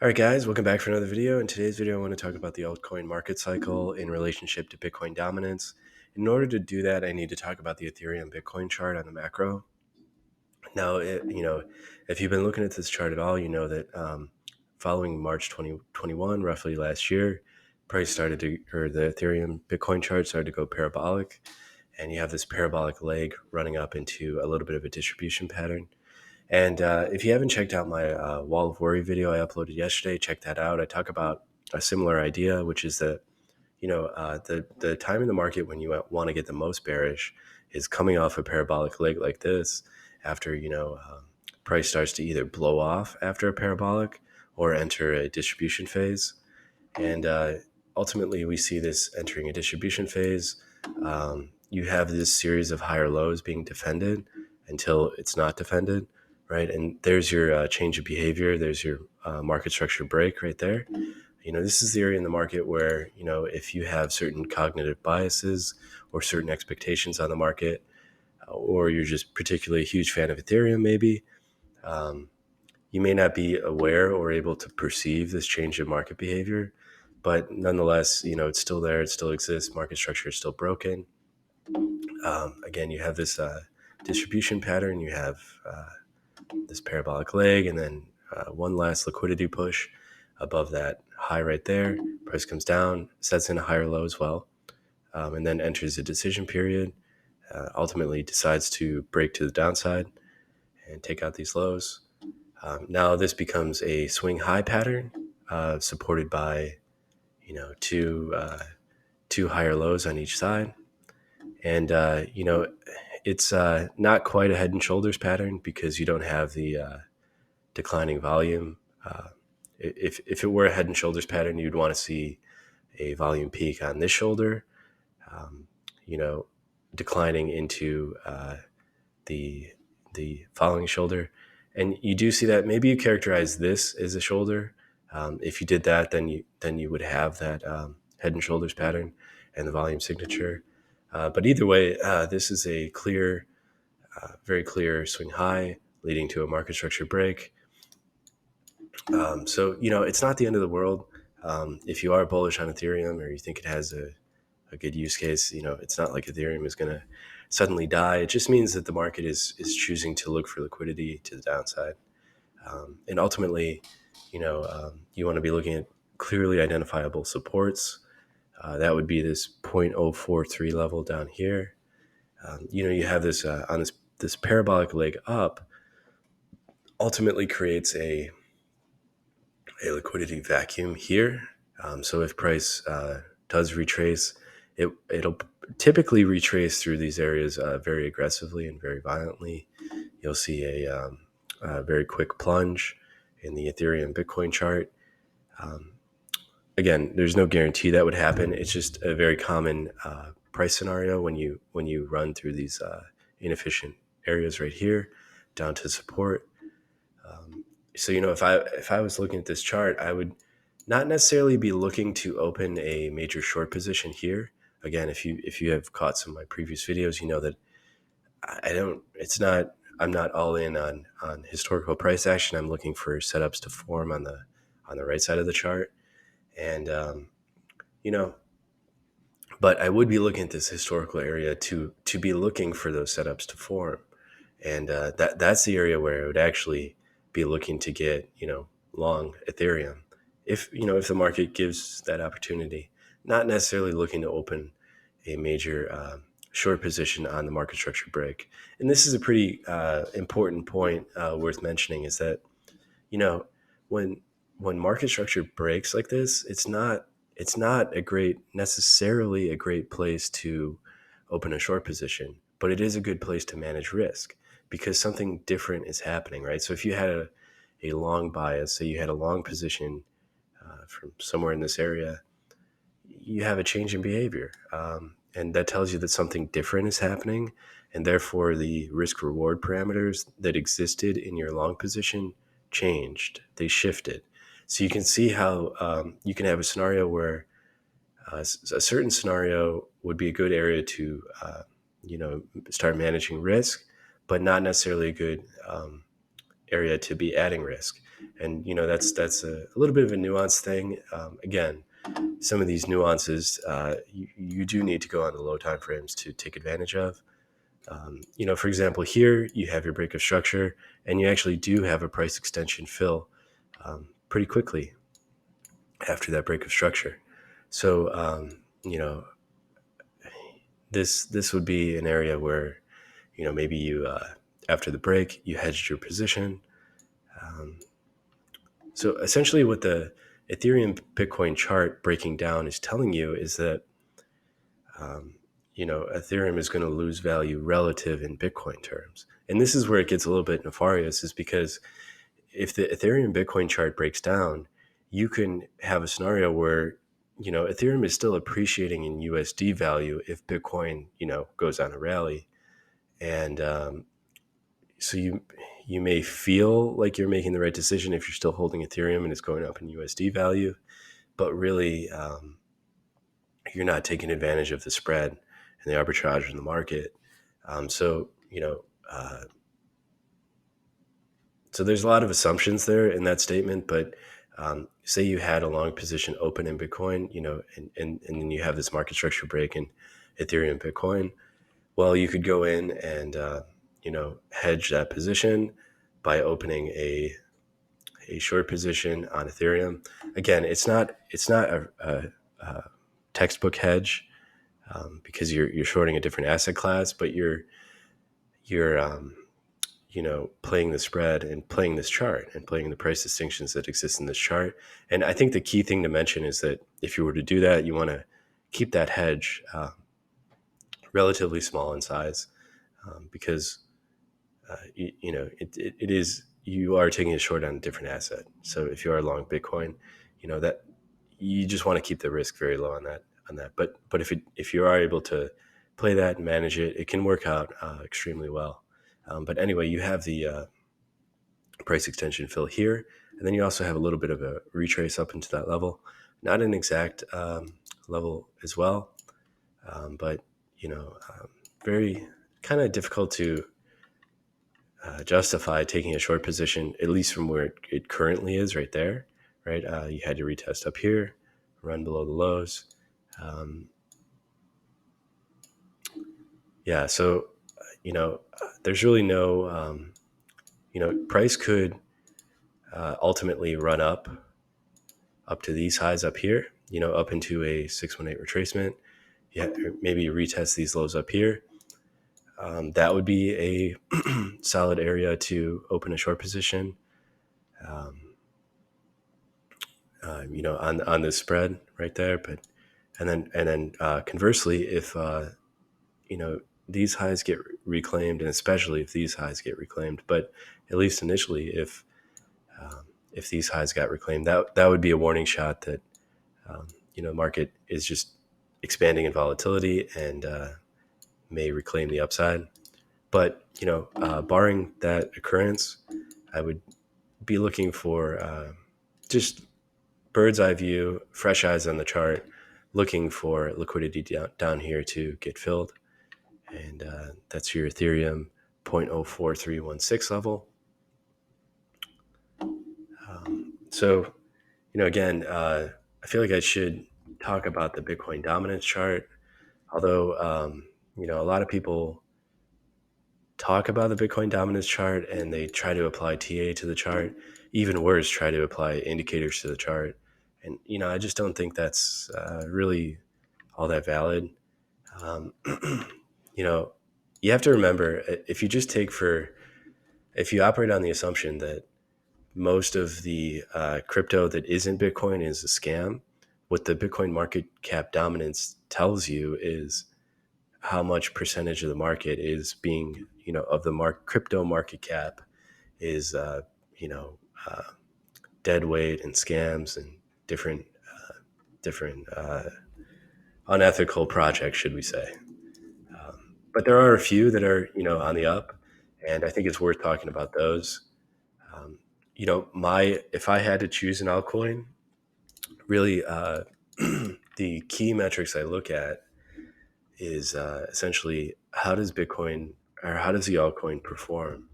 All right, guys, welcome back for another video. In today's video, I want to talk about the altcoin market cycle in relationship to Bitcoin dominance. In order to do that, I need to talk about the Ethereum Bitcoin chart on the macro. Now, if you've been looking at this chart at all, you know that following March 2021, roughly last year, the Ethereum Bitcoin chart started to go parabolic, and you have this parabolic leg running up into a little bit of a distribution pattern. And if you haven't checked out my Wall of Worry video I uploaded yesterday, check that out. I talk about a similar idea, which is that the time in the market when you want to get the most bearish is coming off a parabolic leg like this after price starts to either blow off after a parabolic or enter a distribution phase. And ultimately, we see this entering a distribution phase. You have this series of higher lows being defended until it's not defended, right? And there's your change of behavior. There's your market structure break right there. This is the area in the market where, if you have certain cognitive biases or certain expectations on the market, or you're just particularly a huge fan of Ethereum, maybe, you may not be aware or able to perceive this change in market behavior. But nonetheless, it's still there. It still exists. Market structure is still broken. Again, you have this distribution pattern. You have this parabolic leg, and then one last liquidity push above that high right there. Price comes down, sets in a higher low as well, and then enters a decision period. Ultimately decides to break to the downside and take out these lows. Now this becomes a swing high pattern supported by two higher lows on each side. And it's not quite a head and shoulders pattern because you don't have the declining volume. If it were a head and shoulders pattern, you'd want to see a volume peak on this shoulder, declining into the following shoulder. And you do see that. Maybe you characterize this as a shoulder. If you did that, then you would have that head and shoulders pattern and the volume signature. But either way, this is a clear, very clear swing high leading to a market structure break. So it's not the end of the world. If you are bullish on Ethereum or you think it has a good use case, it's not like Ethereum is going to suddenly die. It just means that the market is choosing to look for liquidity to the downside. And ultimately, you want to be looking at clearly identifiable supports. That would be this 0.043 level down here. You have this on this parabolic leg up ultimately creates a liquidity vacuum here. So if price does retrace, it'll typically retrace through these areas very aggressively and very violently. You'll see a very quick plunge in the Ethereum Bitcoin chart. Again, there's no guarantee that would happen. It's just a very common price scenario when you run through these inefficient areas right here down to support. So if I was looking at this chart, I would not necessarily be looking to open a major short position here. Again, if you have caught some of my previous videos, you know that I'm not all in on historical price action. I'm looking for setups to form on the right side of the chart. And but I would be looking at this historical area to be looking for those setups to form. And that's the area where I would actually be looking to get long Ethereum if the market gives that opportunity. Not necessarily looking to open a major short position on the market structure break. And this is a pretty important point worth mentioning, is that when market structure breaks like this, it's not necessarily a great place to open a short position, but it is a good place to manage risk because something different is happening, right? So if you had a long bias, say you had a long position from somewhere in this area, you have a change in behavior. And that tells you that something different is happening. And therefore, the risk reward parameters that existed in your long position changed. They shifted. So you can see how you can have a scenario where a certain scenario would be a good area to, start managing risk, but not necessarily a good area to be adding risk. And that's a little bit of a nuanced thing. Again, some of these nuances you do need to go on the low time frames to take advantage of. For example, here you have your break of structure, and you actually do have a price extension fill pretty quickly after that break of structure. So this would be an area where maybe you after the break you hedged your position. So essentially, what the Ethereum Bitcoin chart breaking down is telling you is that Ethereum is going to lose value relative in Bitcoin terms. And this is where it gets a little bit nefarious, is because if the Ethereum Bitcoin chart breaks down, you can have a scenario where, Ethereum is still appreciating in USD value if Bitcoin, goes on a rally. And so you may feel like you're making the right decision if you're still holding Ethereum and it's going up in USD value, but really you're not taking advantage of the spread and the arbitrage in the market. So so there's a lot of assumptions there in that statement, but say you had a long position open in Bitcoin, and then you have this market structure break in Ethereum Bitcoin. Well, you could go in and hedge that position by opening a short position on Ethereum. Again, it's not a textbook hedge because you're shorting a different asset class, but you're playing the spread and playing this chart and playing the price distinctions that exist in this chart. And I think the key thing to mention is that if you were to do that, you want to keep that hedge relatively small in size because it is, you are taking a short on a different asset. So if you are long Bitcoin, that you just want to keep the risk very low on that. But if you are able to play that and manage it, it can work out extremely well. But anyway, you have the price extension fill here, and then you also have a little bit of a retrace up into that level. Not an exact level as well, but very kind of difficult to justify taking a short position, at least from where it currently is right there, right? You had your retest up here, run below the lows. Yeah, so, there's really no, price could ultimately run up to these highs up here, up into a 618 retracement. Yeah, maybe retest these lows up here. That would be a solid area to open a short position. On this spread right there, but and then conversely, if these highs get reclaimed, and especially if these highs get reclaimed, but at least initially, if these highs got reclaimed, that would be a warning shot that the market is just expanding in volatility and may reclaim the upside. But barring that occurrence, I would be looking for just bird's eye view, fresh eyes on the chart, looking for liquidity down here to get filled. And that's your Ethereum 0.04316 level. So, again, I feel like I should talk about the Bitcoin dominance chart, although, a lot of people talk about the Bitcoin dominance chart and they try to apply TA to the chart. Even worse, try to apply indicators to the chart. And, I just don't think that's really all that valid. Um, you have to remember, if you operate on the assumption that most of the crypto that isn't Bitcoin is a scam, what the Bitcoin market cap dominance tells you is how much percentage of the market is being, of the crypto market cap is, dead weight and scams and different unethical projects, should we say. But there are a few that are, on the up, and I think it's worth talking about those. If I had to choose an altcoin, really, the key metrics I look at is essentially how does the altcoin perform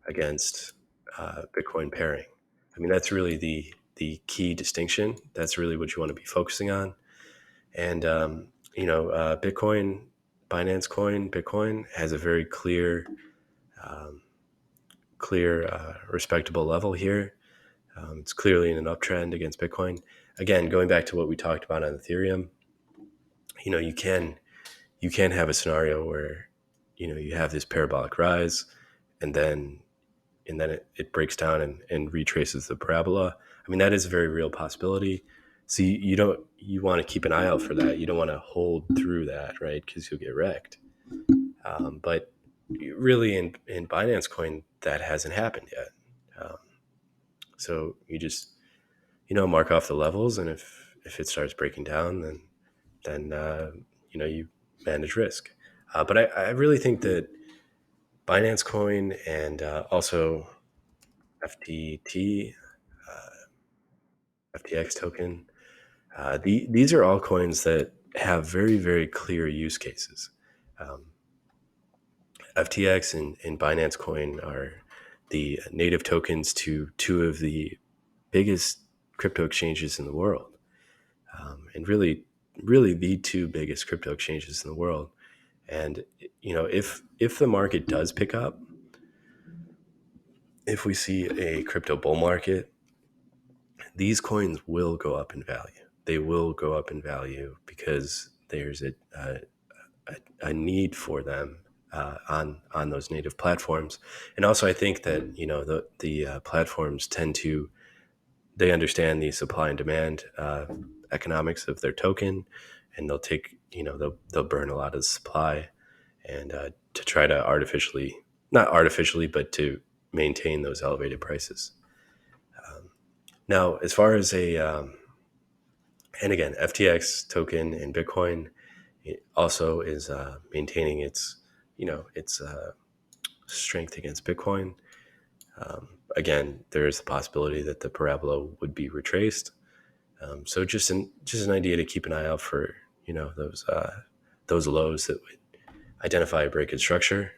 against Bitcoin pairing. I mean, that's really the key distinction. That's really what you want to be focusing on. And Bitcoin, Binance Coin, Bitcoin has a very um, respectable level here. It's clearly in an uptrend against Bitcoin. Again, going back to what we talked about on Ethereum, you know, you can have a scenario where you have this parabolic rise, and then it breaks down and retraces the parabola. I mean, that is a very real possibility. So you want to keep an eye out for that. You don't want to hold through that, right? Because you'll get wrecked. But really, in Binance Coin, that hasn't happened yet. Um, so you just mark off the levels, and if it starts breaking down, then you manage risk. But I really think that Binance Coin and also FTT, FTX token, these are all coins that have very, very clear use cases. Um, FTX and Binance Coin are the native tokens to two of the biggest crypto exchanges in the world, and really the two biggest crypto exchanges in the world. And if the market does pick up, if we see a crypto bull market, these coins will go up in value. They will go up in value because there's a need for them on those native platforms. And also, I think that the platforms tend to they understand the supply and demand economics of their token, and they'll take they'll burn a lot of the supply and to try to artificially, not artificially, but to maintain those elevated prices. Now, as far as and again, FTX token and Bitcoin, it also is maintaining its strength against Bitcoin. Again, there is the possibility that the parabola would be retraced. So just an idea to keep an eye out for those lows that would identify a break in structure.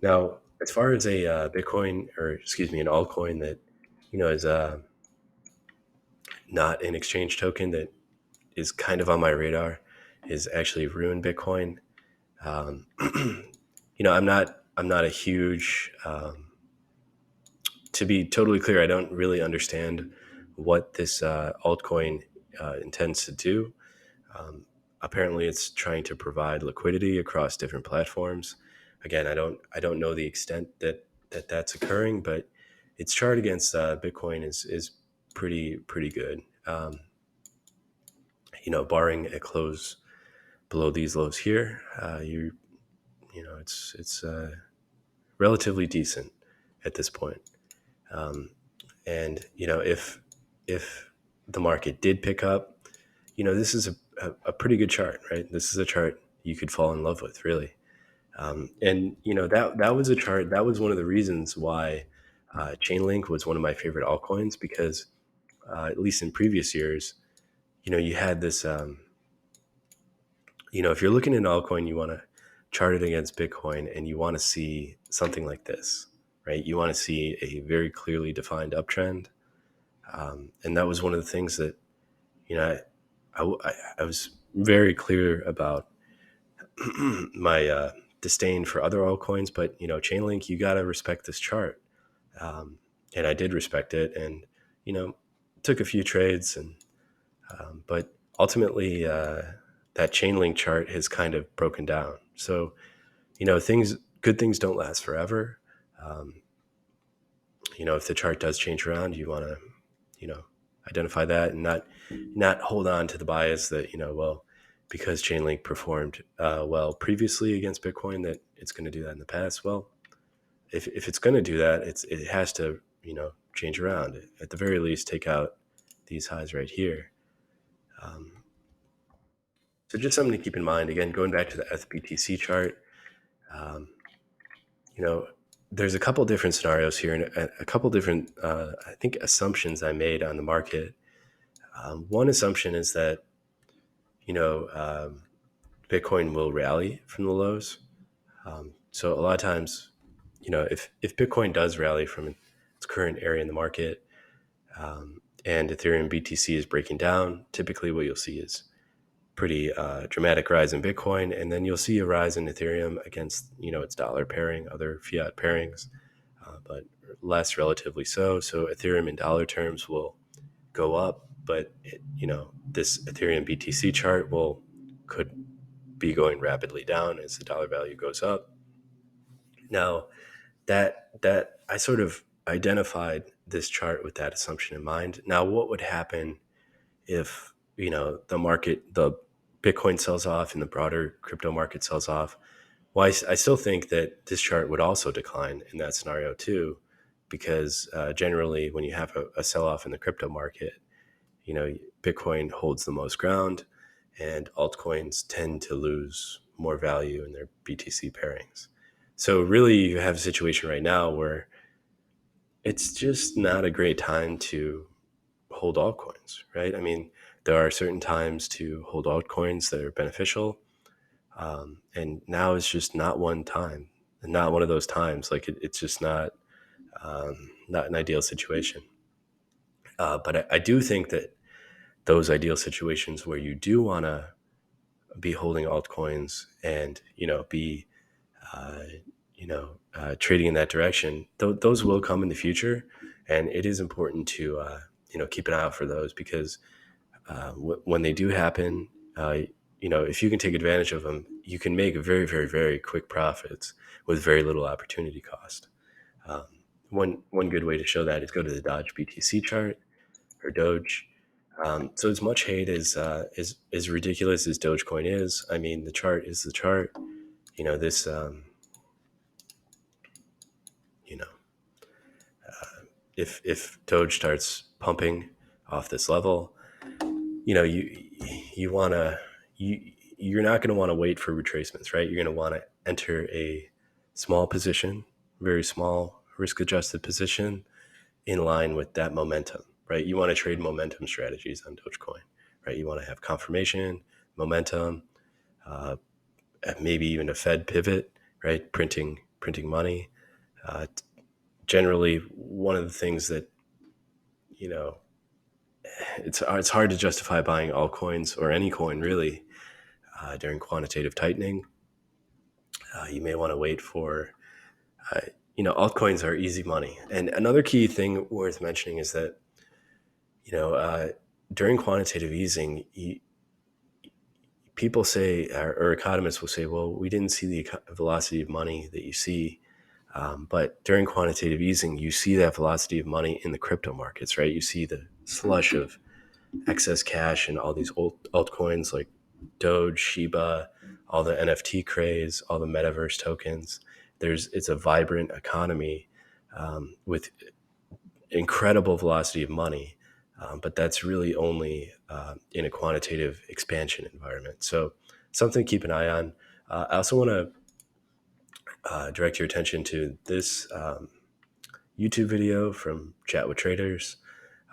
Now, as far as a Bitcoin, or excuse me, an altcoin that is not an exchange token that is kind of on my radar, is actually RUNE Bitcoin. Um, I'm not a huge. To be totally clear, I don't really understand what this altcoin intends to do. Um, Apparently, it's trying to provide liquidity across different platforms. Again, I don't know the extent that's occurring, but its chart against Bitcoin is pretty good. Barring a close below these lows here, it's relatively decent at this point. Um, and if the market did pick up, this is a pretty good chart, right? This is a chart you could fall in love with, really. And that was a chart, that was one of the reasons why Chainlink was one of my favorite altcoins, because at least in previous years, you had this. If you're looking at an altcoin, you want to chart it against Bitcoin, and you want to see something like this, right? You want to see a very clearly defined uptrend, and that was one of the things that I was very clear about my disdain for other altcoins, but Chainlink, you got to respect this chart, and I did respect it, and took a few trades, and but ultimately that Chainlink chart has kind of broken down. So good things don't last forever. Um, if the chart does change around, you want to you know identify that, and not hold on to the bias that well, because Chainlink performed well previously against Bitcoin, that it's going to do that in the past. Well, if it's going to do that, it has to change around, at the very least take out these highs right here. um, so just something to keep in mind. Again, going back to the SBTC chart, um, you know there's a couple different scenarios here, and a couple different I think assumptions I made on the market. One assumption is that you know um, Bitcoin will rally from the lows. So a lot of times, if Bitcoin does rally from its current area in the market, and Ethereum BTC is breaking down, typically what you'll see is pretty dramatic rise in Bitcoin, and then you'll see a rise in Ethereum against its dollar pairing, other fiat pairings, but less relatively so. So Ethereum in dollar terms will go up, but this Ethereum BTC chart could be going rapidly down as the dollar value goes up. Now that I sort of identified this chart with that assumption in mind. Now, what would happen if the Bitcoin sells off and the broader crypto market sells off? Well, I still think that this chart would also decline in that scenario too, because generally when you have a sell-off in the crypto market, Bitcoin holds the most ground and altcoins tend to lose more value in their BTC pairings. So really you have a situation right now where it's just not a great time to hold altcoins, right? I mean, there are certain times to hold altcoins that are beneficial. And now is just not one time, and not one of those times. Like it's just not an ideal situation. But I do think that those ideal situations where you do want to be holding altcoins and be trading in that direction, those will come in the future, and it is important to keep an eye out for those, because when they do happen, if you can take advantage of them, you can make very, very, very quick profits with very little opportunity cost. Um, one good way to show that is go to the Dodge BTC chart, or Doge. So as much hate as ridiculous as Dogecoin is, I mean, the chart is the chart. This you know if Doge starts pumping off this level, you want to you're not going to want to wait for retracements, right? You're going to want to enter a small position, very small risk adjusted position, in line with that momentum, right? You want to trade momentum strategies on Dogecoin, right? You want to have confirmation, momentum, uh, maybe even a Fed pivot, right? Printing money. Uh, Generally, one of the things that you know it's hard to justify buying altcoins or any coin really during quantitative tightening. You may want to wait for uh, altcoins are easy money. And another key thing worth mentioning is that you know uh, during quantitative easing, people say, or economists will say, well, we didn't see the velocity of money that you see. But during quantitative easing, you see that velocity of money in the crypto markets, right? You see the slush of excess cash in all these old altcoins like Doge, Shiba, all the NFT craze, all the metaverse tokens. It's a vibrant economy with incredible velocity of money, but that's really only in a quantitative expansion environment. So something to keep an eye on. I also want to direct your attention to this YouTube video from Chat with Traders.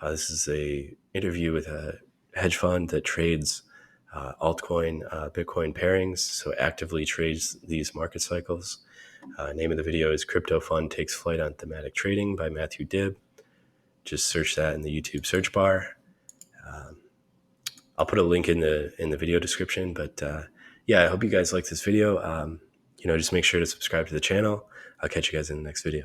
This is a interview with a hedge fund that trades altcoin Bitcoin pairings, so actively trades these market cycles. Name of the video is Crypto Fund Takes Flight on Thematic Trading by Matthew Dibb. Just search that in the YouTube search bar. I'll put a link in the video description. But yeah, I hope you guys like this video. Just make sure to subscribe to the channel. I'll catch you guys in the next video.